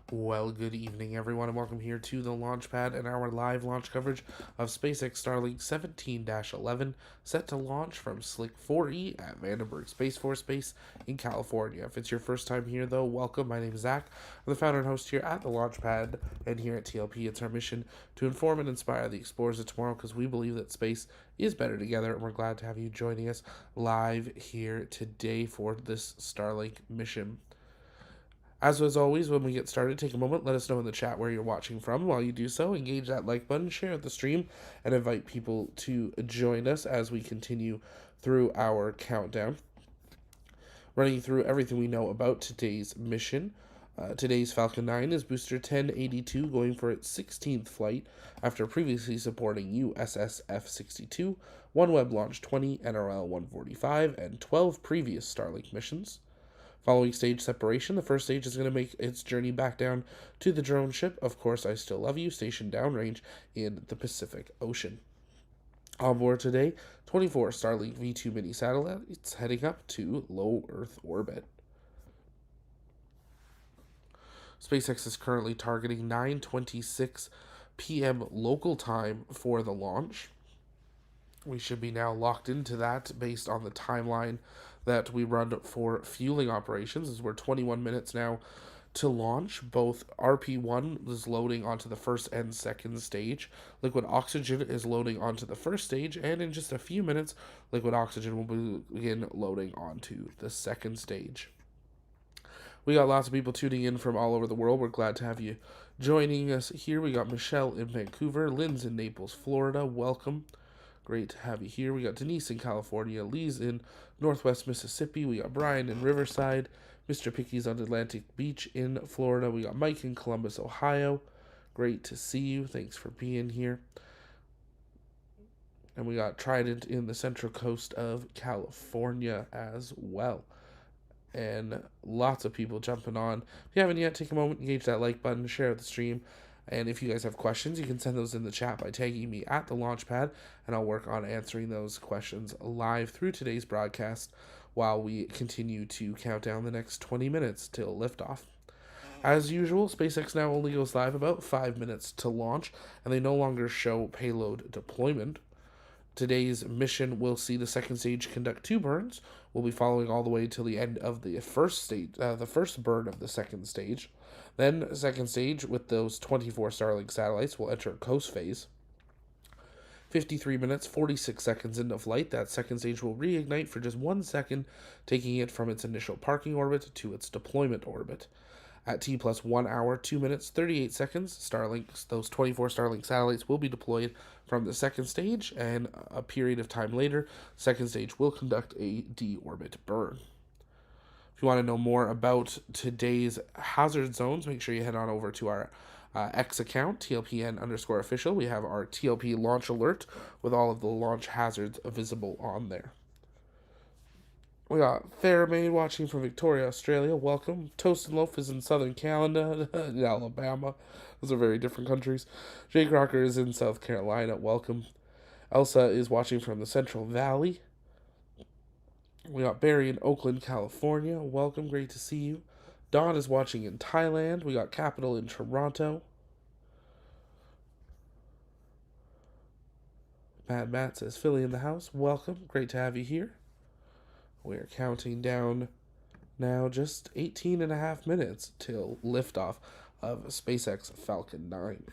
Well, good evening, everyone, and welcome here to the Launchpad and our live launch coverage of SpaceX Starlink 17-11, set to launch from Slick 4E at Vandenberg Space Force Base in California. If it's your first time here, though, welcome. My name is Zach. I'm the founder and host here at the Launchpad, and here at TLP, it's our mission to inform and inspire the explorers of tomorrow because we believe that space is better together, and we're glad to have you joining us live here today for this Starlink mission. As always, when we get started, take a moment, let us know in the chat where you're watching from. While you do so, engage that like button, share the stream, and invite people to join us as we continue through our countdown. Running through everything we know about today's mission. Today's Falcon 9 is booster 1082 going for its 16th flight after previously supporting USS F-62, OneWeb Launch 20, NRL 145, and 12 previous Starlink missions. Following stage separation, the first stage is going to make its journey back down to the drone ship, Of Course I Still Love You, stationed downrange in the Pacific Ocean. On board today, 24 Starlink V2 mini satellites heading up to low Earth orbit. SpaceX is currently targeting 9:26 p.m. local time for the launch. We should be now locked into that based on the timeline that we run for fueling operations, as we're 21 minutes now to launch. Both RP1 is loading onto the first and second stage. Liquid oxygen is loading onto the first stage, and in just a few minutes, liquid oxygen will begin loading onto the second stage. We got lots of people tuning in from all over the world. We're glad to have you joining us here. We got Michelle in Vancouver, Lynn's in Naples, Florida. Welcome. Great to have you here. We got Denise in California, Lee's in Northwest Mississippi. We got Brian in Riverside, Mr. Picky's on Atlantic Beach in Florida. We got Mike in Columbus, Ohio. Great to see you. Thanks for being here. And we got Trident in the Central Coast of California as well. And lots of people jumping on. If you haven't yet, take a moment, engage that like button, share the stream. And if you guys have questions, you can send those in the chat by tagging me at the Launchpad, and I'll work on answering those questions live through today's broadcast while we continue to count down the next 20 minutes till liftoff. As usual, SpaceX now only goes live about 5 minutes to launch, and they no longer show payload deployment. Today's mission will see the second stage conduct 2 burns. We'll be following all the way till the end of the first burn of the second stage. Then, second stage, with those 24 Starlink satellites, will enter coast phase. 53 minutes, 46 seconds into flight, that second stage will reignite for just 1 second, taking it from its initial parking orbit to its deployment orbit. At T plus 1 hour, 2 minutes, 38 seconds, those 24 Starlink satellites will be deployed from the second stage, and a period of time later, second stage will conduct a deorbit burn. If you want to know more about today's hazard zones, make sure you head on over to our X account, TLPN_official. We have our TLP launch alert with all of the launch hazards visible on there. We got Fairmaid watching from Victoria, Australia. Welcome. Toast and Loaf is in Southern Canada, in Alabama. Those are very different countries. Jake Rocker is in South Carolina. Welcome. Elsa is watching from the Central Valley. We got Barry in Oakland, California. Welcome. Great to see you. Don is watching in Thailand. We got Capital in Toronto. Mad Matt says Philly in the house. Welcome. Great to have you here. We're counting down now just 18 and a half minutes till liftoff of SpaceX Falcon 9.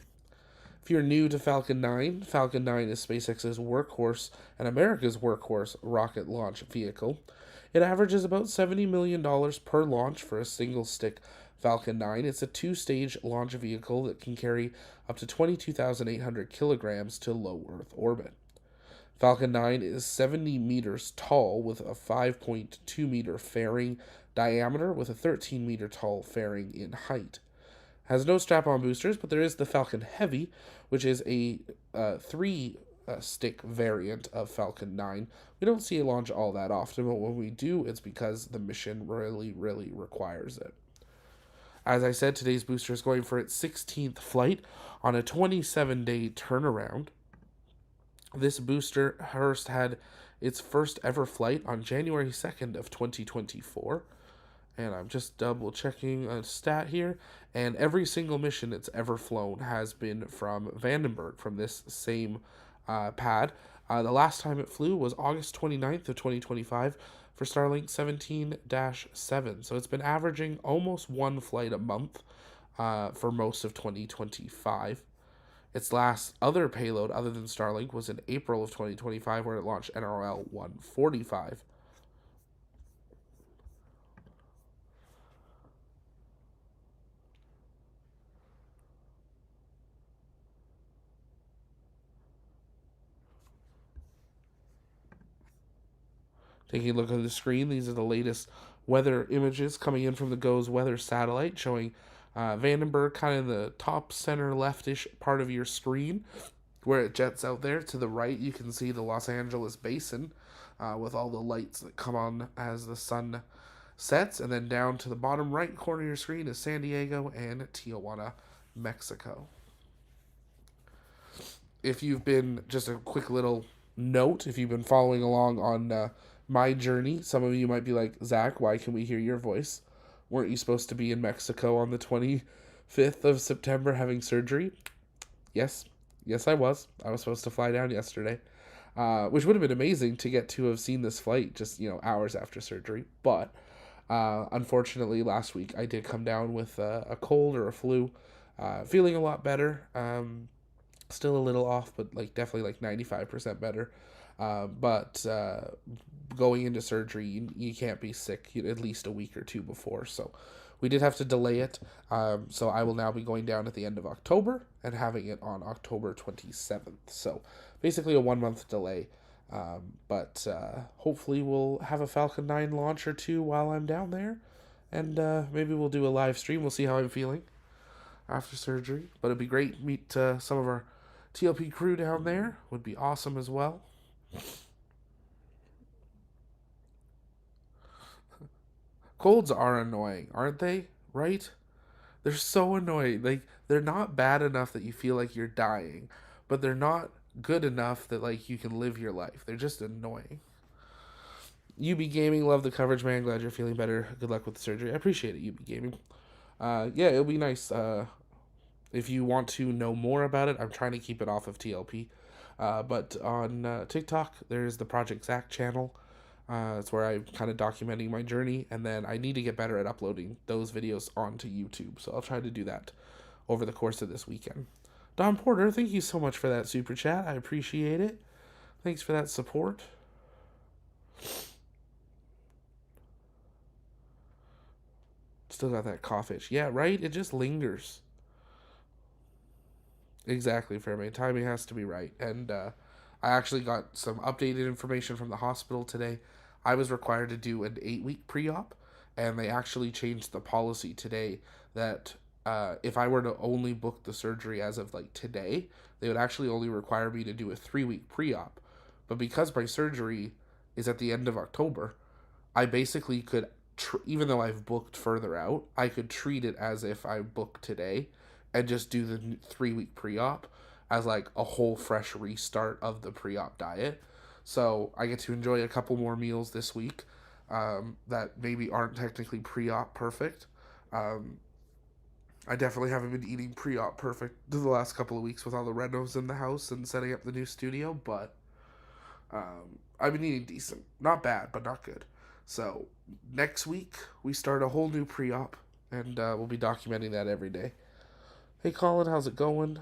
If you're new to Falcon 9 is SpaceX's workhorse and America's workhorse rocket launch vehicle. It averages about $70 million per launch for a single-stick Falcon 9. It's a 2-stage launch vehicle that can carry up to 22,800 kilograms to low Earth orbit. Falcon 9 is 70 meters tall with a 5.2 meter fairing diameter with a 13 meter tall fairing in height. Has no strap-on boosters, but there is the Falcon Heavy, which is a 3-stick variant of Falcon 9. We don't see it launch all that often, but when we do, it's because the mission really, really requires it. As I said, today's booster is going for its 16th flight on a 27-day turnaround. This booster first had its first ever flight on January 2nd of 2024, And I'm just double checking a stat here. And every single mission it's ever flown has been from Vandenberg, from this same pad. The last time it flew was August 29th of 2025 for Starlink 17-7. So it's been averaging almost one flight a month for most of 2025. Its last other payload, other than Starlink, was in April of 2025, where it launched NRL 145. Taking a look at the screen, these are the latest weather images coming in from the GOES weather satellite, showing Vandenberg kind of in the top center leftish part of your screen, where it jets out there. To the right, you can see the Los Angeles basin with all the lights that come on as the sun sets. And then down to the bottom right corner of your screen is San Diego and Tijuana, Mexico. If you've been, just a quick little note, if you've been following along on my journey, some of you might be like, Zach, why can we hear your voice? Weren't you supposed to be in Mexico on the 25th of September having surgery? Yes. Yes, I was. I was supposed to fly down yesterday, which would have been amazing to get to have seen this flight just, hours after surgery. But unfortunately, last week I did come down with a cold or a flu, feeling a lot better. Still a little off, but definitely 95% better. But going into surgery, you can't be sick at least a week or two before. So we did have to delay it. So I will now be going down at the end of October and having it on October 27th. So basically a 1 month delay. But hopefully we'll have a Falcon 9 launch or two while I'm down there. And maybe we'll do a live stream. We'll see how I'm feeling after surgery. But it'd be great to meet some of our TLP crew down there. Would be awesome as well. Colds are annoying, aren't they? Right? They're so annoying. They're not bad enough that you feel like you're dying, but they're not good enough that you can live your life. They're just annoying. UB Gaming, love the coverage, man. Glad you're feeling better. Good luck with the surgery. I appreciate it, UB Gaming. Yeah, it'll be nice. If you want to know more about it, I'm trying to keep it off of TLP. But on TikTok, there's the Project Zach channel. It's where I'm kind of documenting my journey, and then I need to get better at uploading those videos onto YouTube. So I'll try to do that over the course of this weekend. Don Porter, thank you so much for that super chat. I appreciate it. Thanks for that support. Still got that cough itch. Yeah, right? It just lingers. Exactly, Fairmate. Timing has to be right. And I actually got some updated information from the hospital today. I was required to do an 8-week pre-op, and they actually changed the policy today that if I were to only book the surgery as of today, they would actually only require me to do a 3-week pre-op. But because my surgery is at the end of October, I basically could, even though I've booked further out, I could treat it as if I booked today and just do the 3-week pre-op as a whole fresh restart of the pre-op diet. So I get to enjoy a couple more meals this week that maybe aren't technically pre-op perfect. I definitely haven't been eating pre-op perfect the last couple of weeks with all the renos in the house and setting up the new studio, but I've been eating decent. Not bad, but not good. So next week we start a whole new pre-op, and we'll be documenting that every day. Hey Colin, how's it going?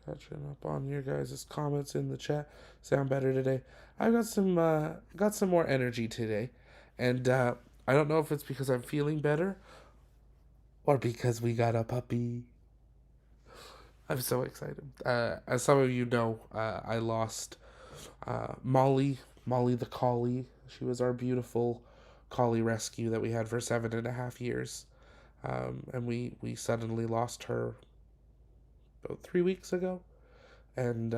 Catching up on your guys' comments in the chat. Sound better today. I've got some more energy today, and I don't know if it's because I'm feeling better or because we got a puppy. I'm so excited. As some of you know, I lost Molly the collie. She was our beautiful collie rescue that we had for 7.5 years, and we suddenly lost her about 3 weeks ago, and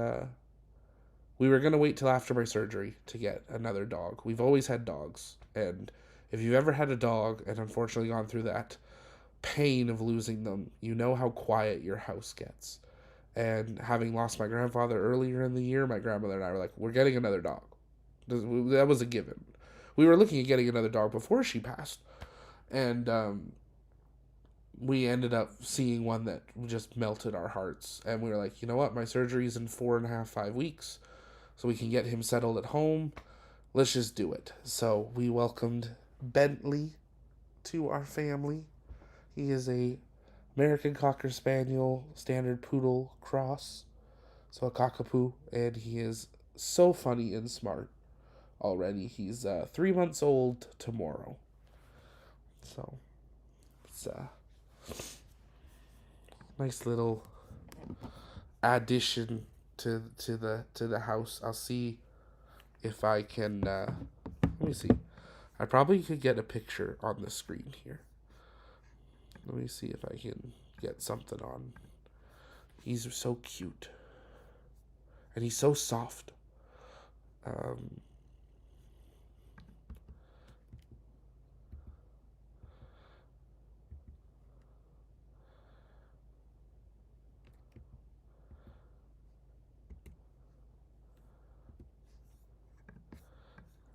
we were going to wait till after my surgery to get another dog. We've always had dogs. And if you've ever had a dog and unfortunately gone through that pain of losing them, you know how quiet your house gets. And having lost my grandfather earlier in the year, my grandmother and I were like, we're getting another dog. That was a given. We were looking at getting another dog before she passed. And we ended up seeing one that just melted our hearts. And we were like, you know what? My surgery's in 4.5, 5 weeks. So we can get him settled at home. Let's just do it. So we welcomed Bentley to our family. He is a American Cocker Spaniel Standard Poodle cross. So a cockapoo. And he is so funny and smart already. He's 3 months old tomorrow. So it's a nice little addition to the house. I'll see if I can. Let me see. I probably could get a picture on the screen here. Let me see if I can get something on. He's so cute, and he's so soft. Um,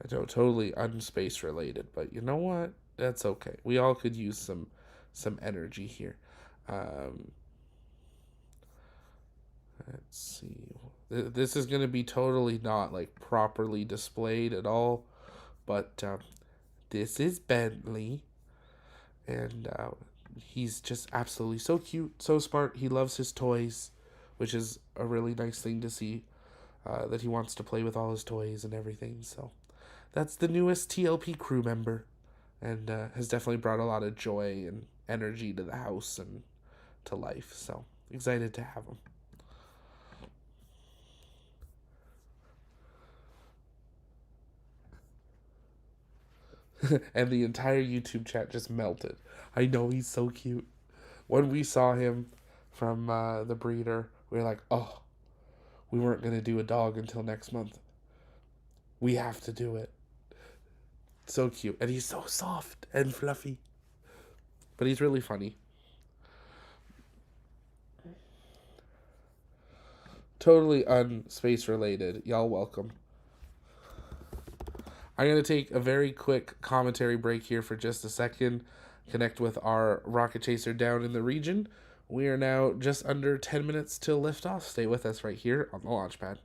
I know, totally unspace related, but you know what? That's okay. We all could use some energy here. Um, let's see. This is gonna be totally not like properly displayed at all, but this is Bentley, and he's just absolutely so cute, so smart. He loves his toys, which is a really nice thing to see. That he wants to play with all his toys and everything. So that's the newest TLP crew member, and has definitely brought a lot of joy and energy to the house and to life. So excited to have him. And the entire YouTube chat just melted. I know he's so cute. When we saw him from the breeder, we were like, oh, we weren't gonna do a dog until next month. We have to do it. So cute, and he's so soft and fluffy, but he's really funny. Totally unspace related. Y'all welcome. I'm going to take a very quick commentary break here for just a second, connect with our rocket chaser down in the region. We are now just under 10 minutes till liftoff. Stay with us right here on the launch pad.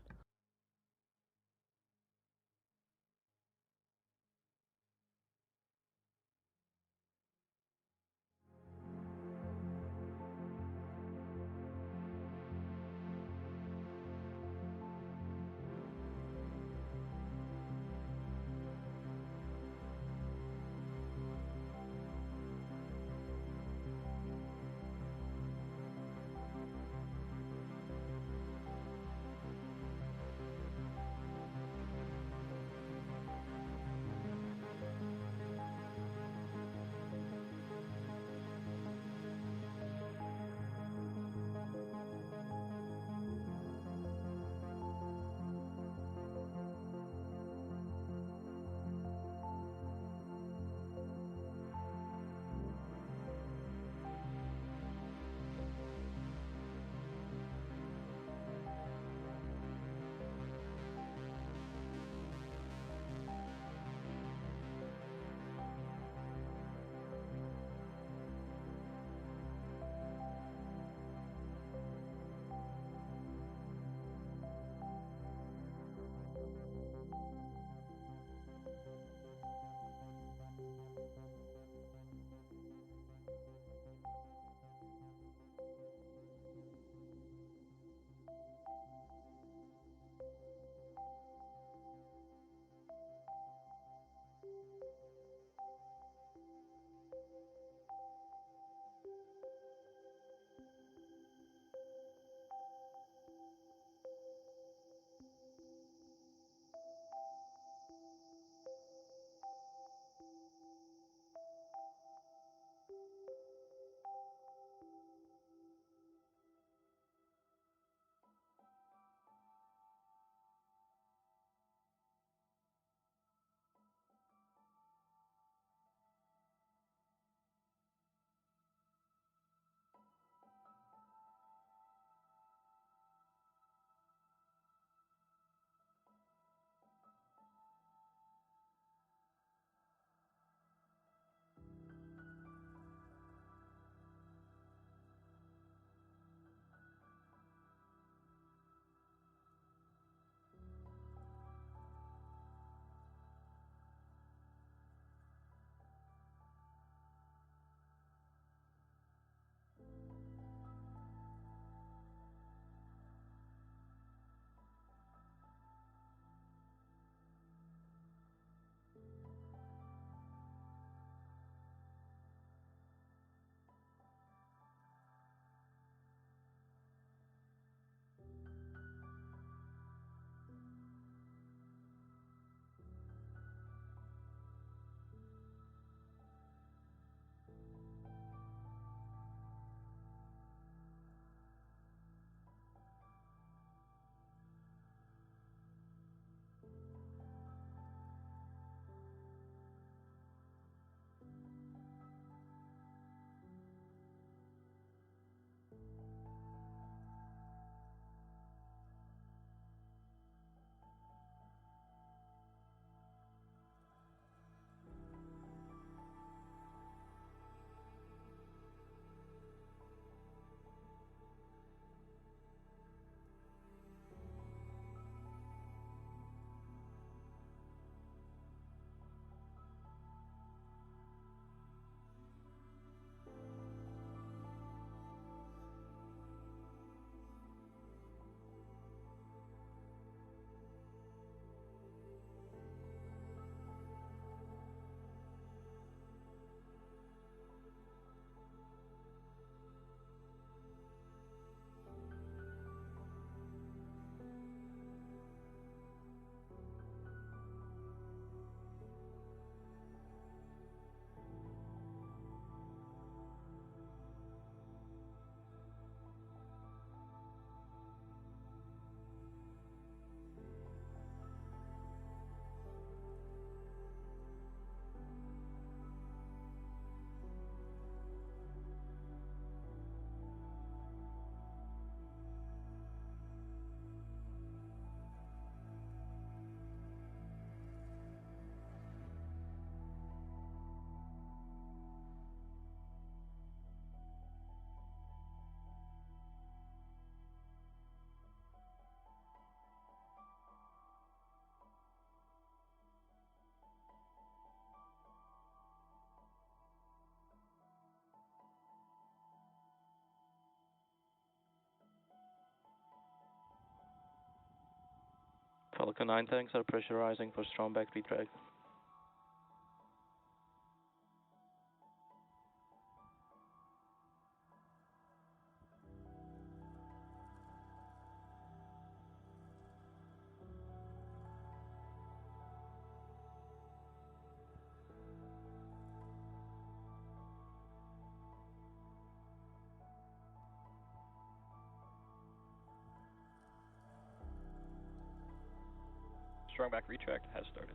Falcon 9 tanks are pressurizing for strong back retract. Strong back retract has started.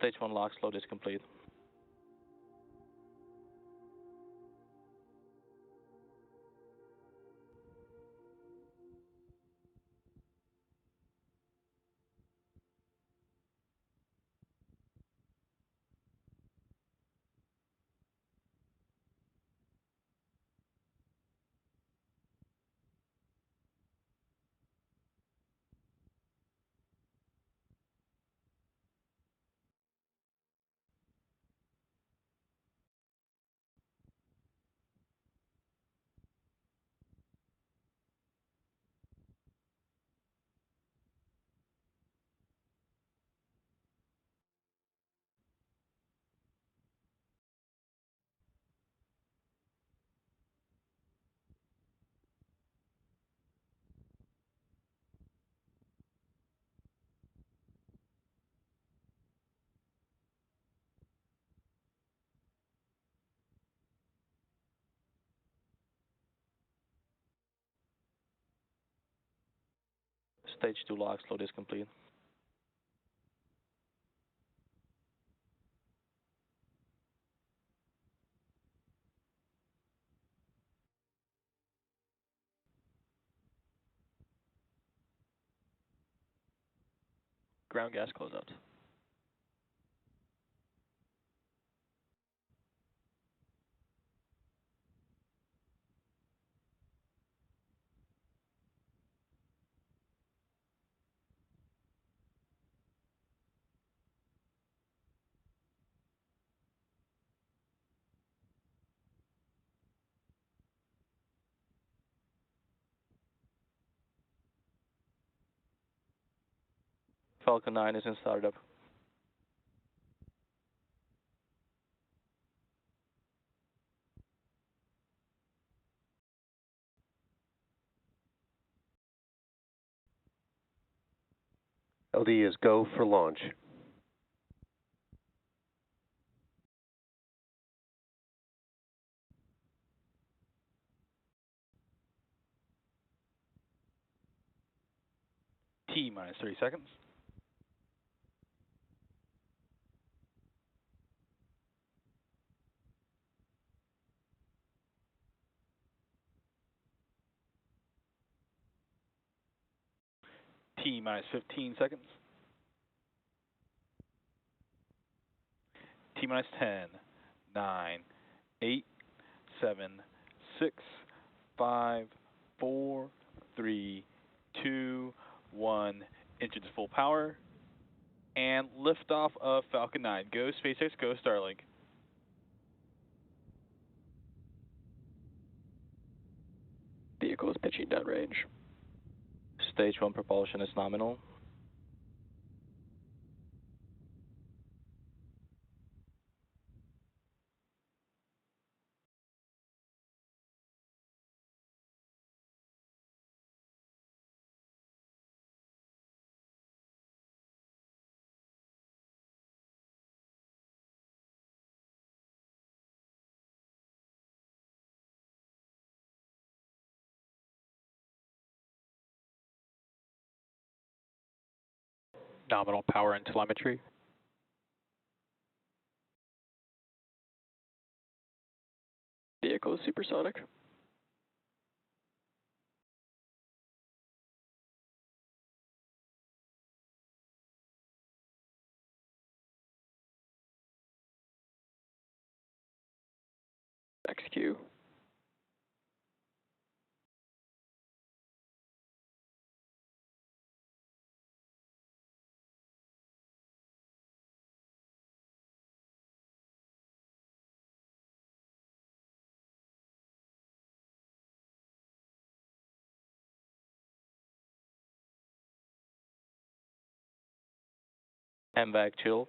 Stage 1 lock load is complete. Stage 2 lock load is complete. Ground gas closeout. Falcon 9 is in startup. LD is go for launch. T minus 30 seconds. T minus 15 seconds. T minus 10, 9, 8, 7, 6, 5, 4, 3, 2, 1. Engines full power. And liftoff of Falcon 9. Go SpaceX, go Starlink. Vehicle is pitching downrange. Stage 1 propulsion is nominal. Nominal power and telemetry. Vehicle is supersonic. XQ. MVAC chill.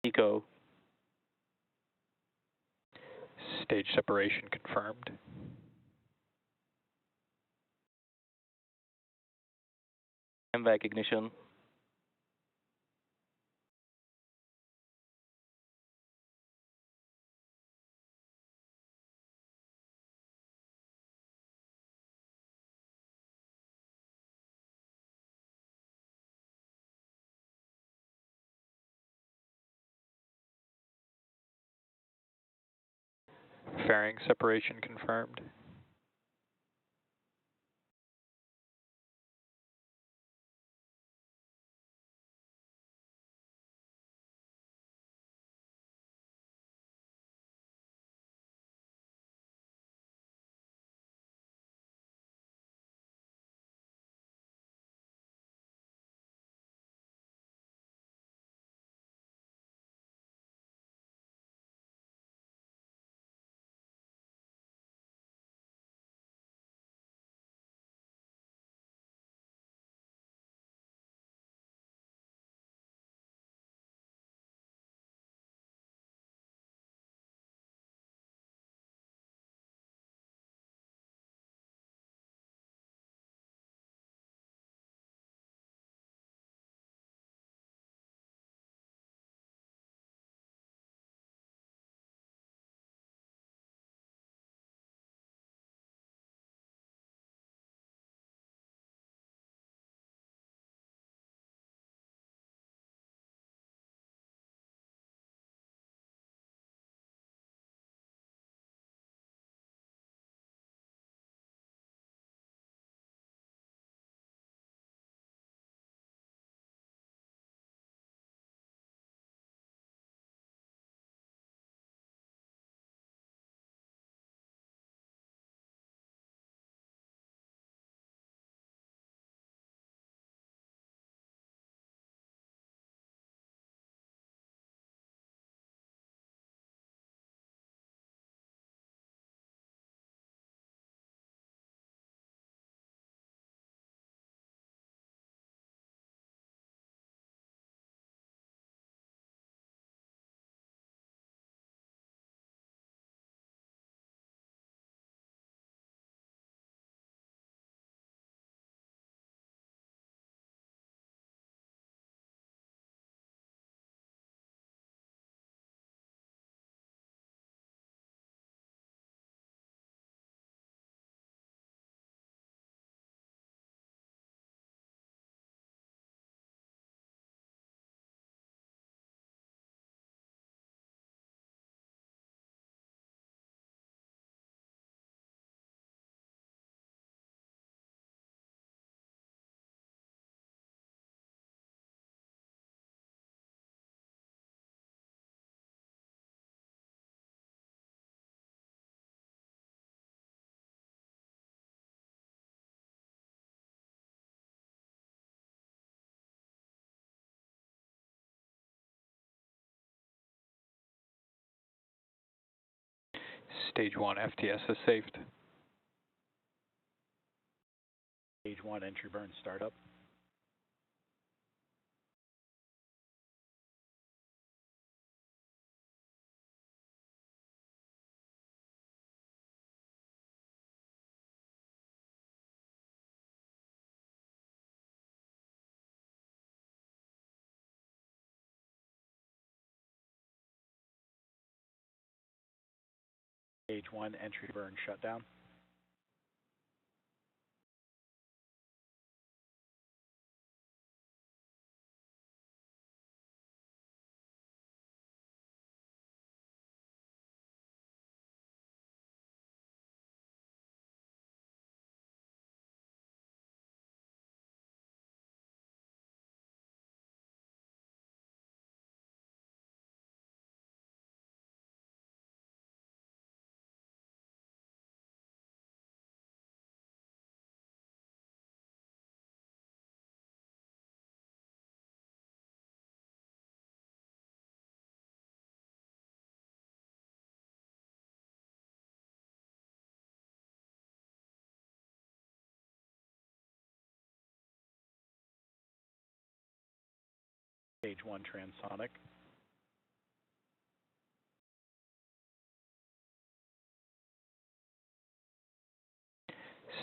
Eco. Stage separation confirmed. MVAC ignition. Fairing separation confirmed. Stage 1 FTS is saved. Stage 1 entry burn startup. Stage 1 entry burn shutdown. Stage 1 transonic.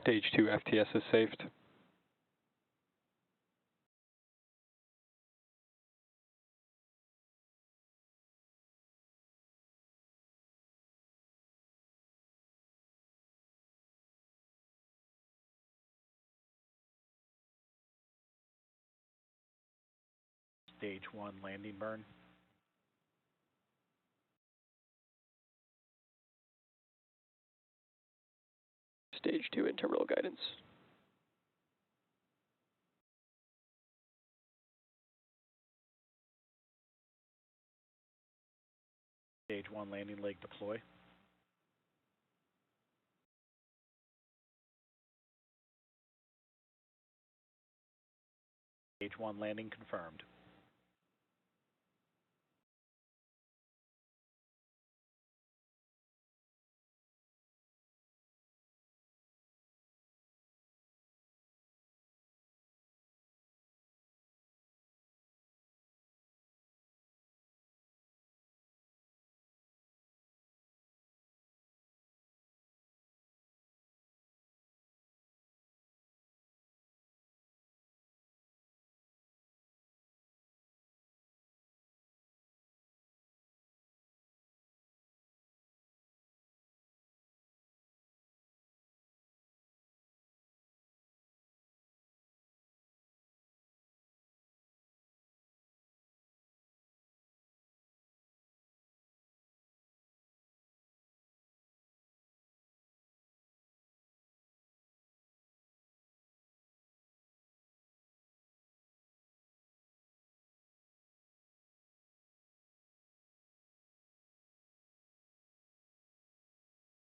Stage 2 FTS is saved. Stage 1 landing burn. Stage 2 in terminal guidance. Stage 1 landing leg deploy. Stage 1 landing confirmed.